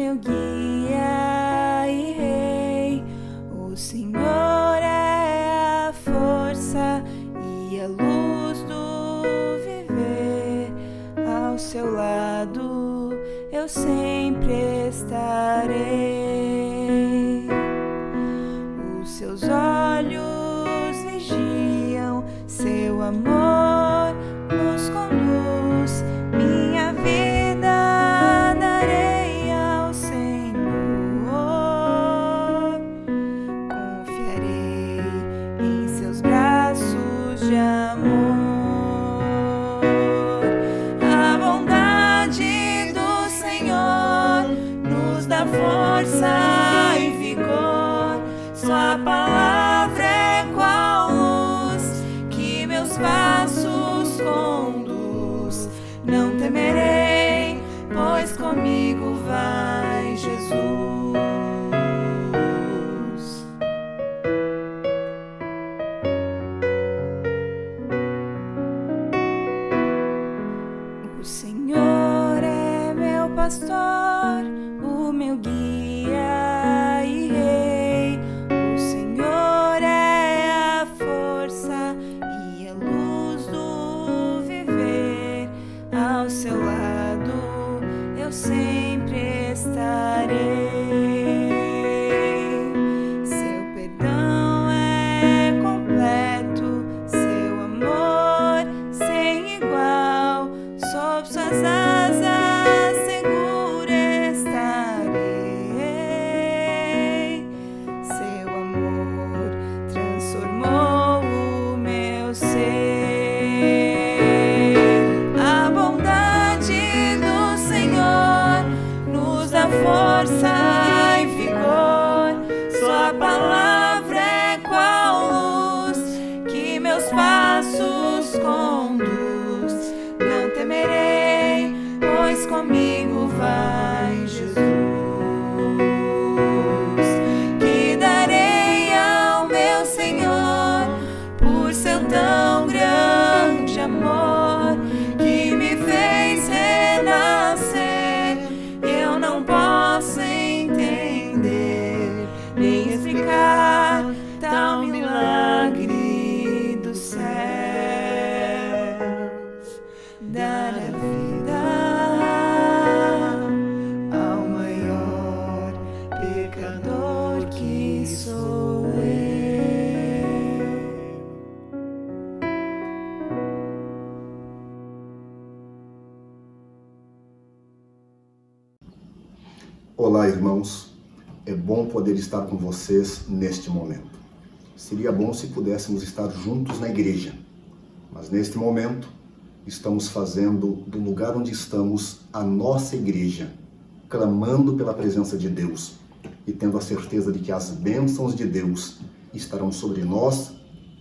meu guia e rei, o Senhor é a força e a luz do viver. Ao seu lado eu sempre estarei. Os seus olhos vigiam, seu amor nos conduz. Minha vida darei ao Senhor, confiarei em seus braços de amor. A bondade do Senhor nos dá força e vigor. Sua palavra é qual luz que meus passos conduz. Não temerei, pois comigo vai Jesus. O Senhor é meu pastor, o meu guia e rei. O Senhor é a força e a luz do viver. Ao seu lado eu sempre estarei. Seu perdão é completo, seu amor sem igual. Sob suas asas seguro estarei. Seu amor transformou o meu ser. A bondade do Senhor nos dá força e vigor. Sua palavra é qual luz que meus passos conduz. Não temerei, pois comigo vai Jesus. Que darei ao meu Senhor por seu tão grande amor, que me fez renascer. Eu não posso entender nem explicar tal milagre dos céus. Dar a vida ao maior pecador que sou eu. Olá, irmãos. É bom poder estar com vocês neste momento. Seria bom se pudéssemos estar juntos na igreja, mas neste momento estamos fazendo do lugar onde estamos a nossa igreja, clamando pela presença de Deus e tendo a certeza de que as bênçãos de Deus estarão sobre nós,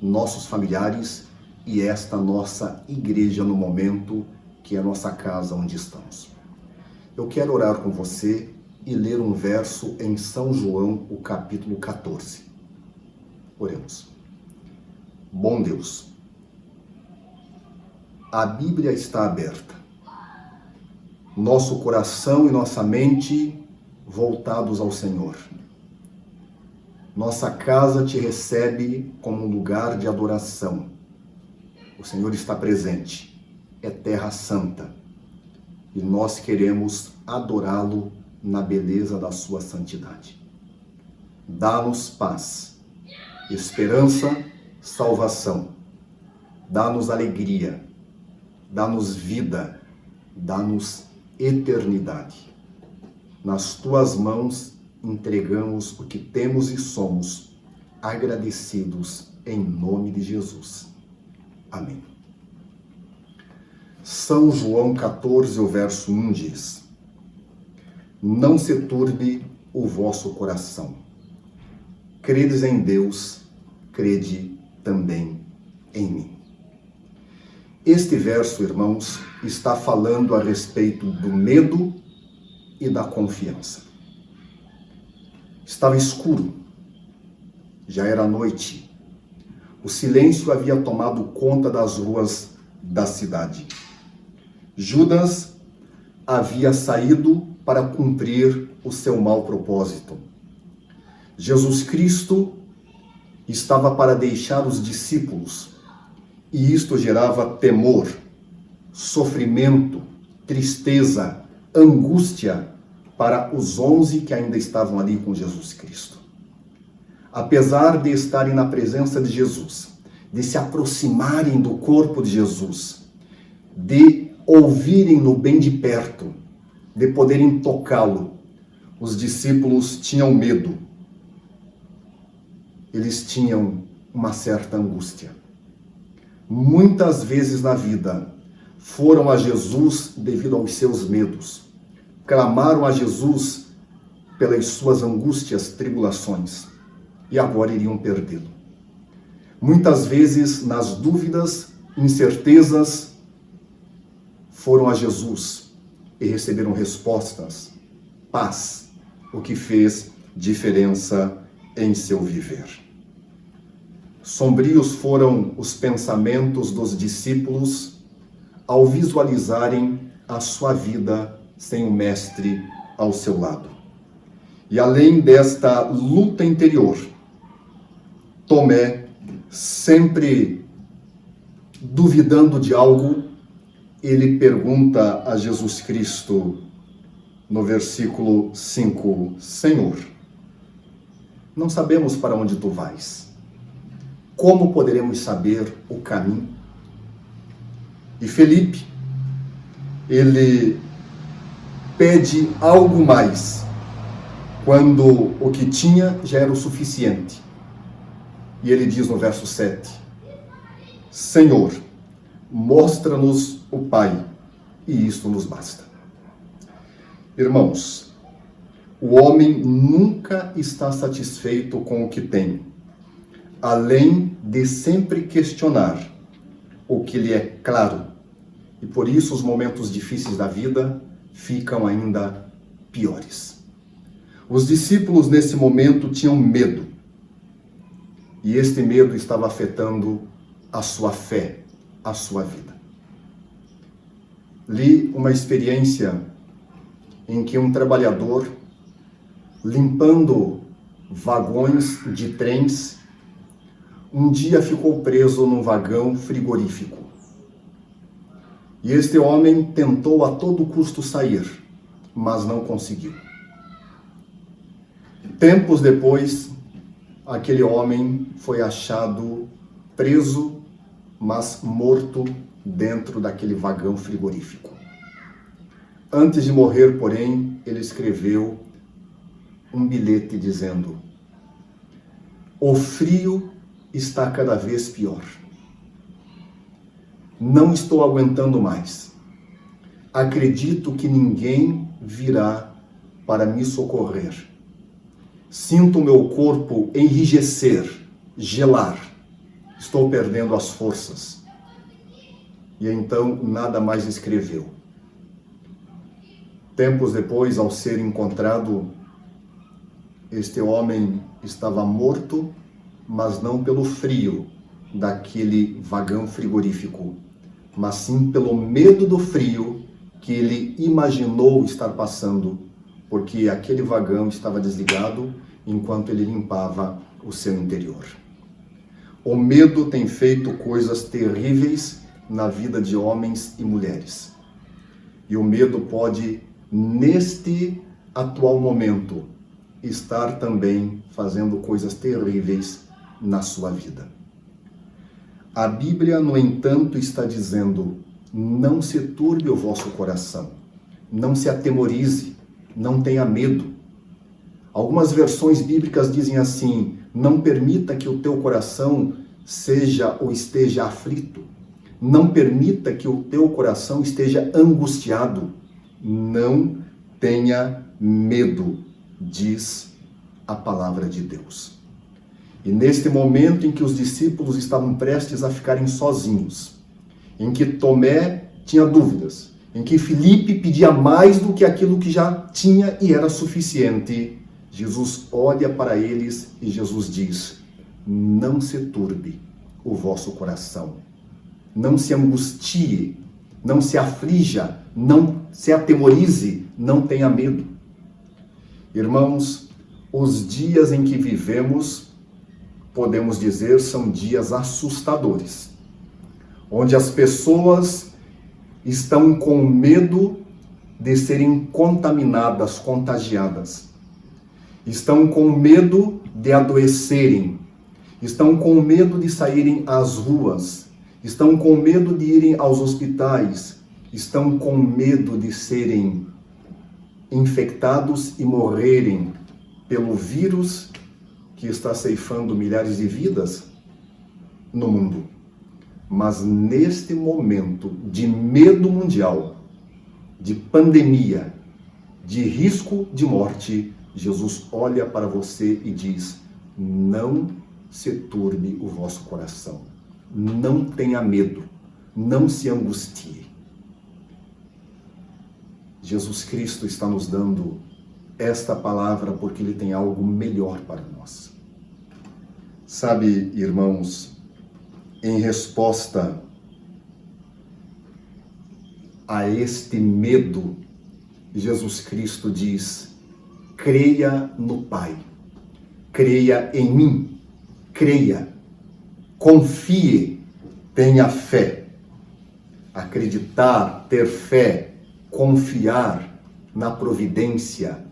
nossos familiares e esta nossa igreja no momento que é a nossa casa onde estamos. Eu quero orar com você e ler um verso em São João, o capítulo 14. Oremos. Bom Deus, a Bíblia está aberta. Nosso coração e nossa mente voltados ao Senhor. Nossa casa te recebe como um lugar de adoração. O Senhor está presente. É terra santa. E nós queremos adorá-lo na beleza da sua santidade. Dá-nos paz, esperança, salvação. Dá-nos alegria, dá-nos vida, dá-nos eternidade. Nas tuas mãos entregamos o que temos e somos, agradecidos em nome de Jesus. Amém. São João 14, o verso 1 diz: Não se turbe o vosso coração. Credes em Deus, crede também em mim. Este verso, irmãos, está falando a respeito do medo e da confiança. Estava escuro, já era noite. O silêncio havia tomado conta das ruas da cidade. Judas havia saído para cumprir o seu mau propósito. Jesus Cristo estava para deixar os discípulos, e isto gerava temor, sofrimento, tristeza, angústia para os 11 que ainda estavam ali com Jesus Cristo. Apesar de estarem na presença de Jesus, de se aproximarem do corpo de Jesus, de ouvirem-no bem de perto, de poderem tocá-lo, os discípulos tinham medo. Eles tinham uma certa angústia. Muitas vezes na vida foram a Jesus devido aos seus medos. Clamaram a Jesus pelas suas angústias, tribulações, e agora iriam perdê-lo. Muitas vezes, nas dúvidas, incertezas, foram a Jesus e receberam respostas, paz, o que fez diferença em seu viver. Sombrios foram os pensamentos dos discípulos ao visualizarem a sua vida sem o Mestre ao seu lado. E além desta luta interior, Tomé, sempre duvidando de algo, ele pergunta a Jesus Cristo, no versículo 5, Senhor, não sabemos para onde tu vais. Como poderemos saber o caminho? E Felipe, ele pede algo mais, quando o que tinha já era o suficiente. E ele diz no verso 7, Senhor, mostra-nos o Pai, e isto nos basta. Irmãos, o homem nunca está satisfeito com o que tem, além de sempre questionar o que lhe é claro. E por isso os momentos difíceis da vida ficam ainda piores. Os discípulos nesse momento tinham medo. E este medo estava afetando a sua fé, a sua vida. Li uma experiência em que um trabalhador, limpando vagões de trens, um dia ficou preso num vagão frigorífico. E este homem tentou a todo custo sair, mas não conseguiu. Tempos depois, aquele homem foi achado preso, mas morto dentro daquele vagão frigorífico. Antes de morrer, porém, ele escreveu um bilhete dizendo: o frio está cada vez pior. Não estou aguentando mais. Acredito que ninguém virá para me socorrer. Sinto meu corpo enrijecer, gelar. Estou perdendo as forças. E então nada mais escreveu. Tempos depois, ao ser encontrado, este homem estava morto, mas não pelo frio daquele vagão frigorífico, mas sim pelo medo do frio que ele imaginou estar passando, porque aquele vagão estava desligado enquanto ele limpava o seu interior. O medo tem feito coisas terríveis na vida de homens e mulheres. E o medo pode, neste atual momento, estar também fazendo coisas terríveis na sua vida. A Bíblia, no entanto, está dizendo: não se turbe o vosso coração, não se atemorize, não tenha medo. Algumas versões bíblicas dizem assim: não permita que o teu coração seja ou esteja aflito, não permita que o teu coração esteja angustiado, não tenha medo, diz a palavra de Deus. E neste momento em que os discípulos estavam prestes a ficarem sozinhos, em que Tomé tinha dúvidas, em que Felipe pedia mais do que aquilo que já tinha e era suficiente, Jesus olha para eles e Jesus diz: não se turbe o vosso coração, não se angustie, não se aflija, não se atemorize, Não tenha medo. Irmãos, os dias em que vivemos, podemos dizer, são dias assustadores, onde as pessoas estão com medo de serem contaminadas, contagiadas. Estão com medo de adoecerem. Estão com medo de saírem às ruas. Estão com medo de irem aos hospitais. Estão com medo de serem infectados e morrerem pelo vírus que está ceifando milhares de vidas no mundo. Mas neste momento de medo mundial, de pandemia, de risco de morte, Jesus olha para você e diz: não se turbe o vosso coração, não tenha medo, não se angustie. Jesus Cristo está nos dando esta palavra porque Ele tem algo melhor para nós. Sabe, irmãos, em resposta a este medo, Jesus Cristo diz: creia no Pai, creia em mim, creia, confie, tenha fé. Acreditar, ter fé, confiar na providência,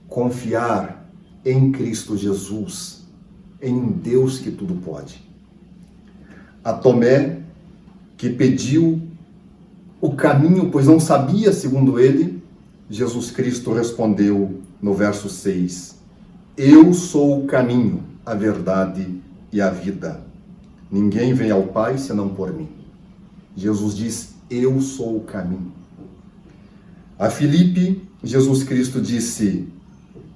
confiar em Cristo Jesus, em Deus que tudo pode. A Tomé, que pediu o caminho, pois não sabia, segundo ele, Jesus Cristo respondeu no verso 6: eu sou o caminho, a verdade e a vida. Ninguém vem ao Pai senão por mim. Jesus diz: eu sou o caminho. A Filipe, Jesus Cristo disse: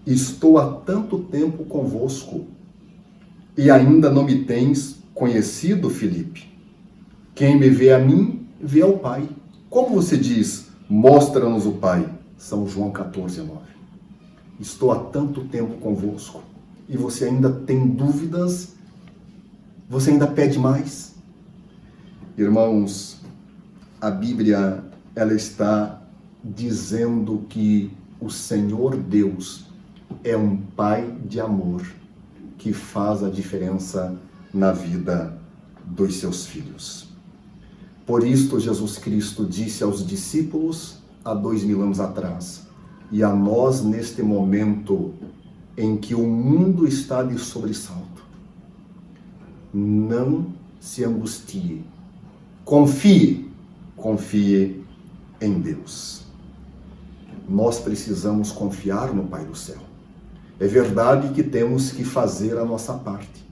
estou há tanto tempo convosco e ainda não me tens conhecido, Filipe. Quem me vê a mim, vê ao Pai. Como você diz, mostra-nos o Pai? São João 14:9. Estou há tanto tempo convosco e você ainda tem dúvidas? Você ainda pede mais? Irmãos, a Bíblia, ela está dizendo que o Senhor Deus é um Pai de amor que faz a diferença na vida dos seus filhos. Por isto, Jesus Cristo disse aos discípulos há 2000 anos atrás, e a nós neste momento em que o mundo está de sobressalto: não se angustie, confie em Deus. Nós precisamos confiar no Pai do céu. É verdade que temos que fazer a nossa parte.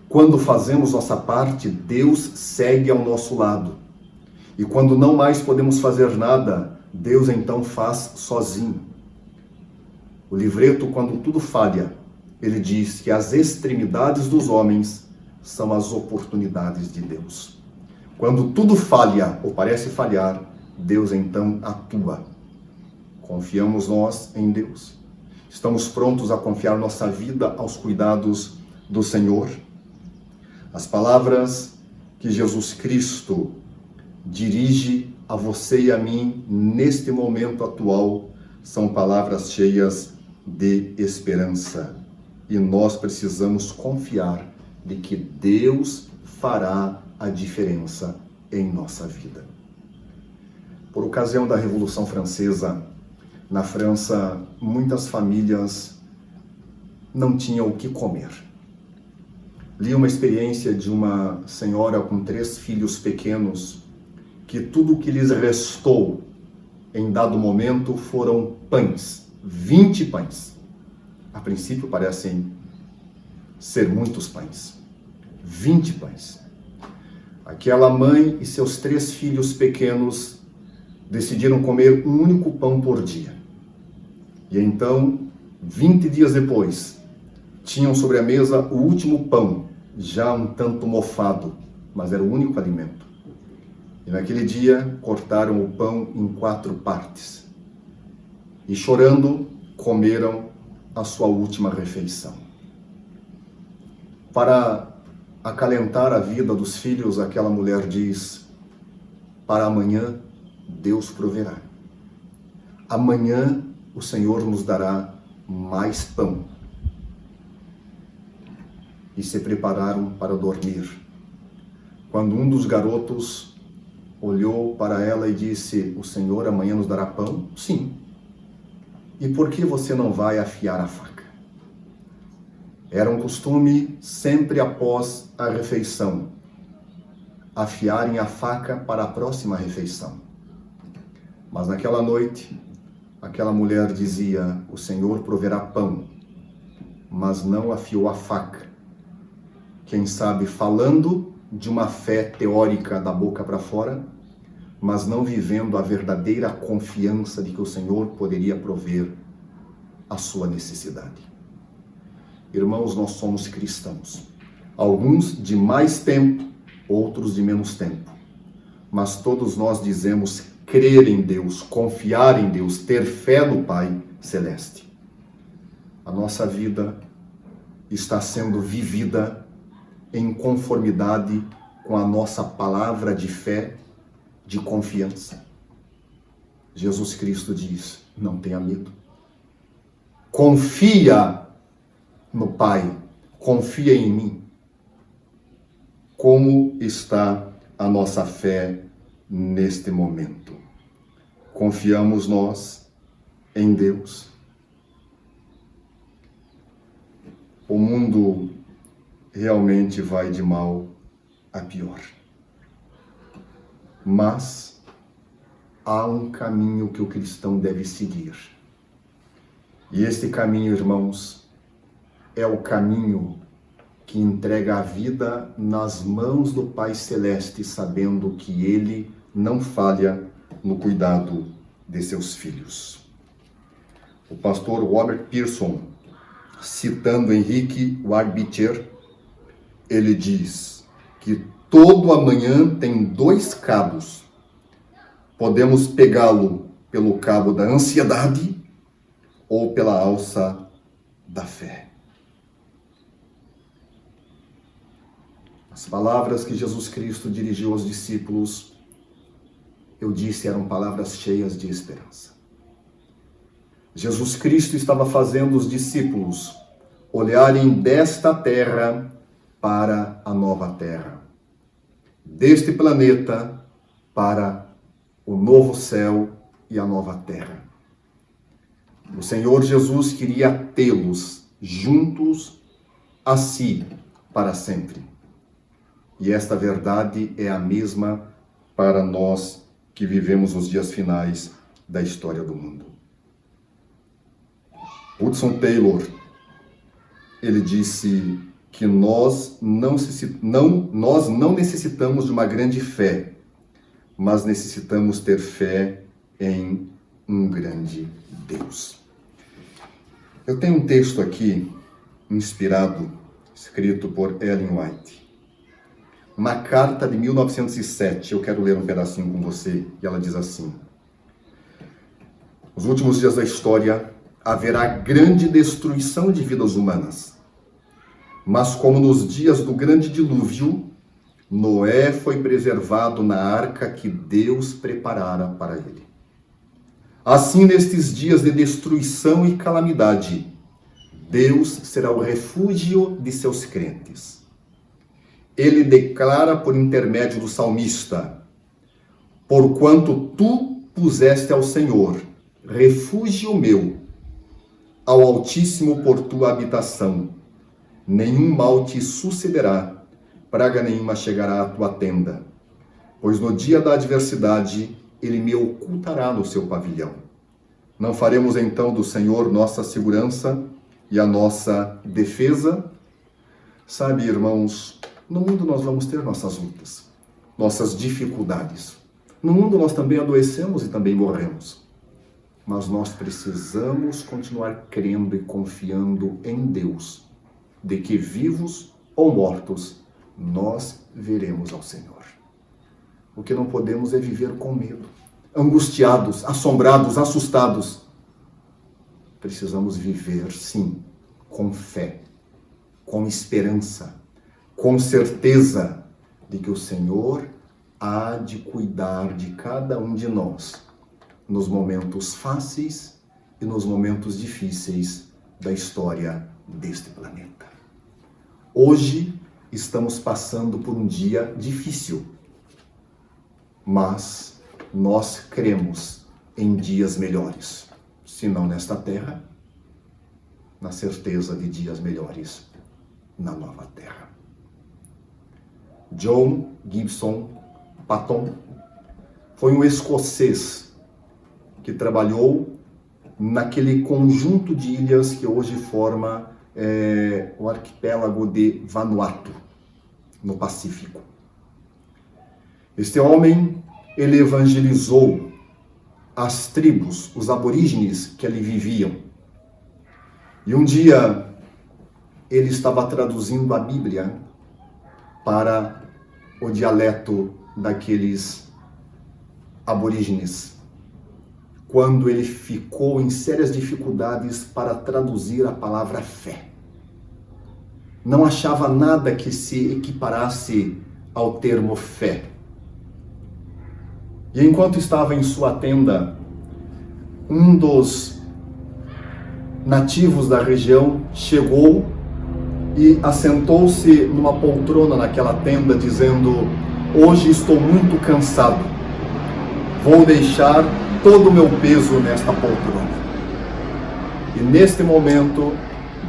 Quando fazemos nossa parte, Deus segue ao nosso lado. E quando não mais podemos fazer nada, Deus então faz sozinho. O livreto, quando tudo falha, ele diz que as extremidades dos homens são as oportunidades de Deus. Quando tudo falha ou parece falhar, Deus então atua. Confiamos nós em Deus. Estamos prontos a confiar nossa vida aos cuidados do Senhor. As palavras que Jesus Cristo dirige a você e a mim neste momento atual são palavras cheias de esperança. E nós precisamos confiar de que Deus fará a diferença em nossa vida. Por ocasião da Revolução Francesa, na França, muitas famílias não tinham o que comer. Li uma experiência de uma senhora com 3 filhos pequenos, que tudo o que lhes restou em dado momento foram pães, 20 pães. A princípio parecem ser muitos pães, 20 pães. Aquela mãe e seus 3 filhos pequenos decidiram comer um único pão por dia. E então, 20 dias depois, tinham sobre a mesa o último pão, já um tanto mofado, mas era o único alimento. E naquele dia, cortaram o pão em 4 partes. E chorando, comeram a sua última refeição. Para acalentar a vida dos filhos, aquela mulher diz: para amanhã, Deus proverá. amanhã o Senhor nos dará mais pão. E se prepararam para dormir. Quando um dos garotos olhou para ela e disse: o Senhor amanhã nos dará pão? Sim. E por que você não vai afiar a faca? Era um costume, sempre após a refeição, afiarem a faca para a próxima refeição. Mas naquela noite, aquela mulher dizia: o Senhor proverá pão, mas não afiou a faca. Quem sabe falando de uma fé teórica da boca para fora, mas não vivendo a verdadeira confiança de que o Senhor poderia prover a sua necessidade. Irmãos, nós somos cristãos. Alguns de mais tempo, outros de menos tempo. Mas todos nós dizemos crer em Deus, confiar em Deus, ter fé no Pai Celeste. A nossa vida está sendo vivida em conformidade com a nossa palavra de fé, de confiança. Jesus Cristo diz: não tenha medo. Confia no Pai, confia em mim. Como está a nossa fé neste momento? Confiamos nós em Deus? O mundo realmente vai de mal a pior. Mas há um caminho que o cristão deve seguir. E este caminho, irmãos, é o caminho que entrega a vida nas mãos do Pai Celeste, sabendo que Ele não falha no cuidado de seus filhos. O pastor Robert Pearson, citando Henrique Ward Beecher, ele diz que todo amanhã tem dois cabos. Podemos pegá-lo pelo cabo da ansiedade ou pela alça da fé. As palavras que Jesus Cristo dirigiu aos discípulos, eu disse, eram palavras cheias de esperança. Jesus Cristo estava fazendo os discípulos olharem desta terra para a nova terra, deste planeta para o novo céu e a nova terra. O Senhor Jesus queria tê-los juntos a si para sempre. E esta verdade é a mesma para nós que vivemos os dias finais da história do mundo. Hudson Taylor, ele disse que nós não necessitamos de uma grande fé, mas necessitamos ter fé em um grande Deus. Eu tenho um texto aqui, inspirado, escrito por Ellen White. Uma carta de 1907, eu quero ler um pedacinho com você, e ela diz assim: nos últimos dias da história, haverá grande destruição de vidas humanas. Mas como nos dias do grande dilúvio, Noé foi preservado na arca que Deus preparara para ele. Assim, nestes dias de destruição e calamidade, Deus será o refúgio de seus crentes. Ele declara por intermédio do salmista: porquanto tu puseste ao Senhor, refúgio meu, ao Altíssimo por tua habitação, nenhum mal te sucederá, praga nenhuma chegará à tua tenda, pois no dia da adversidade ele me ocultará no seu pavilhão. Não faremos então do Senhor nossa segurança e a nossa defesa? Sabe, irmãos, no mundo nós vamos ter nossas lutas, nossas dificuldades. No mundo nós também adoecemos e também morremos. Mas nós precisamos continuar crendo e confiando em Deus, de que vivos ou mortos, nós veremos ao Senhor. O que não podemos é viver com medo, angustiados, assombrados, assustados. Precisamos viver, sim, com fé, com esperança, com certeza de que o Senhor há de cuidar de cada um de nós nos momentos fáceis e nos momentos difíceis da história deste planeta. Hoje estamos passando por um dia difícil, mas nós cremos em dias melhores, se não nesta terra, na certeza de dias melhores na nova terra. John Gibson Paton foi um escocês que trabalhou naquele conjunto de ilhas que hoje forma o arquipélago de Vanuatu, no Pacífico. Este homem, ele evangelizou as tribos, os aborígenes que ali viviam. E um dia, ele estava traduzindo a Bíblia para o dialeto daqueles aborígenes, quando ele ficou em sérias dificuldades para traduzir a palavra fé. Não achava nada que se equiparasse ao termo fé. E enquanto estava em sua tenda, um dos nativos da região chegou e assentou-se numa poltrona naquela tenda, dizendo: hoje estou muito cansado, vou deixar todo o meu peso nesta poltrona. E neste momento,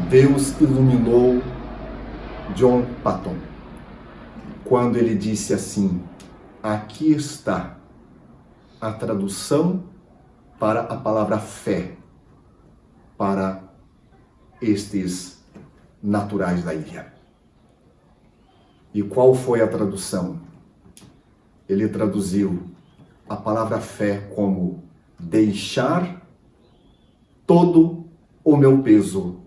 Deus iluminou John Paton, quando ele disse assim: aqui está a tradução para a palavra fé, para estes naturais da ilha. E qual foi a tradução? Ele traduziu a palavra fé como deixar todo o meu peso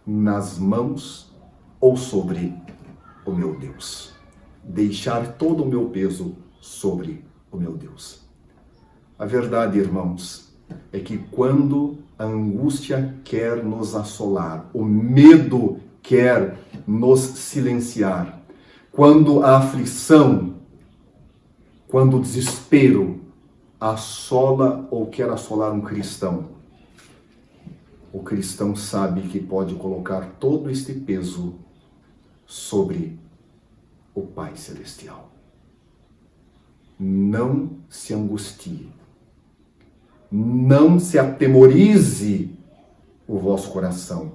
nas mãos ou sobre o meu Deus. Deixar todo o meu peso sobre o meu Deus. A verdade, irmãos, é que quando a angústia quer nos assolar, o medo quer nos silenciar, quando a aflição, quando o desespero assola ou quer assolar um cristão, o cristão sabe que pode colocar todo este peso sobre o Pai Celestial. Não se angustie, não se atemorize o vosso coração,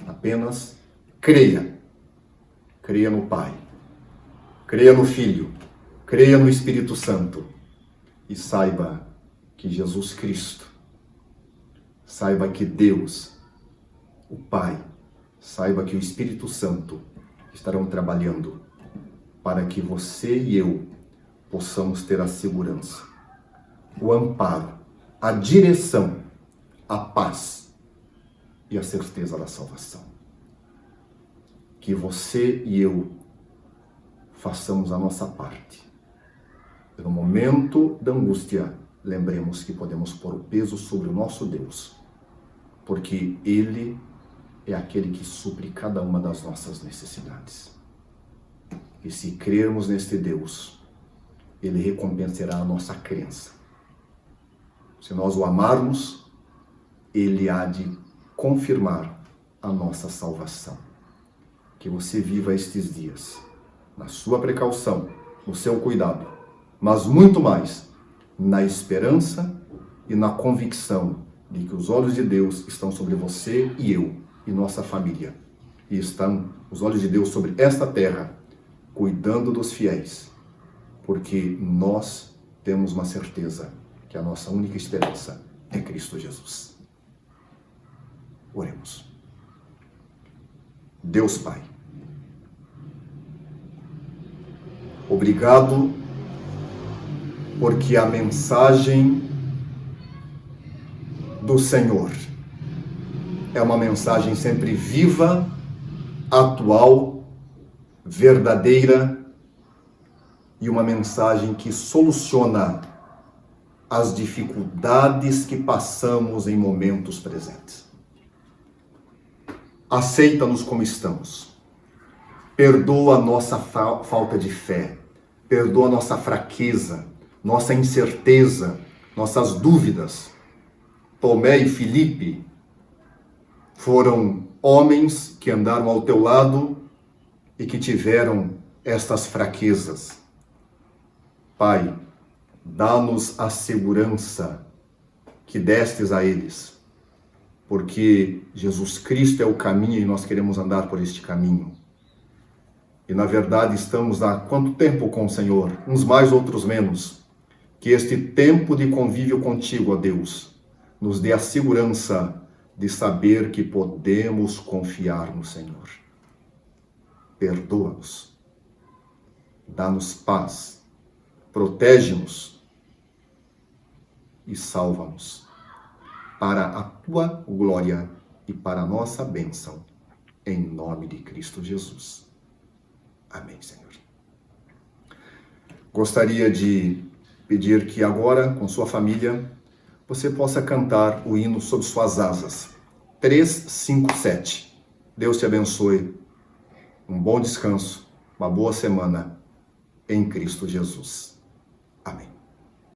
apenas creia. Creia no Pai, creia no Filho, creia no Espírito Santo e saiba que Jesus Cristo, saiba que Deus, o Pai, saiba que o Espírito Santo estarão trabalhando para que você e eu possamos ter a segurança, o amparo, a direção, a paz e a certeza da salvação. Que você e eu façamos a nossa parte. E no momento da angústia, lembremos que podemos pôr o peso sobre o nosso Deus, porque Ele é aquele que supre cada uma das nossas necessidades. E se crermos neste Deus, Ele recompensará a nossa crença. Se nós o amarmos, Ele há de confirmar a nossa salvação. Que você viva estes dias na sua precaução, no seu cuidado, mas muito mais na esperança e na convicção de que os olhos de Deus estão sobre você e eu e nossa família. E estão os olhos de Deus sobre esta terra, cuidando dos fiéis, porque nós temos uma certeza que a nossa única esperança é Cristo Jesus. Oremos. Deus Pai, obrigado porque a mensagem do Senhor é uma mensagem sempre viva, atual, verdadeira e uma mensagem que soluciona as dificuldades que passamos em momentos presentes. Aceita-nos como estamos. Perdoa a nossa falta de fé. Perdoa a nossa fraqueza, nossa incerteza, nossas dúvidas. Tomé e Filipe foram homens que andaram ao teu lado e que tiveram estas fraquezas. Pai, dá-nos a segurança que destes a eles, porque Jesus Cristo é o caminho e nós queremos andar por este caminho. E na verdade estamos há quanto tempo com o Senhor? Uns mais, outros menos. Que este tempo de convívio contigo, ó Deus, nos dê a segurança de saber que podemos confiar no Senhor. Perdoa-nos, dá-nos paz, protege-nos e salva-nos para a tua glória e para a nossa bênção, em nome de Cristo Jesus. Amém, Senhor. Gostaria de pedir que agora, com sua família, você possa cantar o hino Sob Suas Asas, 357. Deus te abençoe. Um bom descanso, uma boa semana em Cristo Jesus.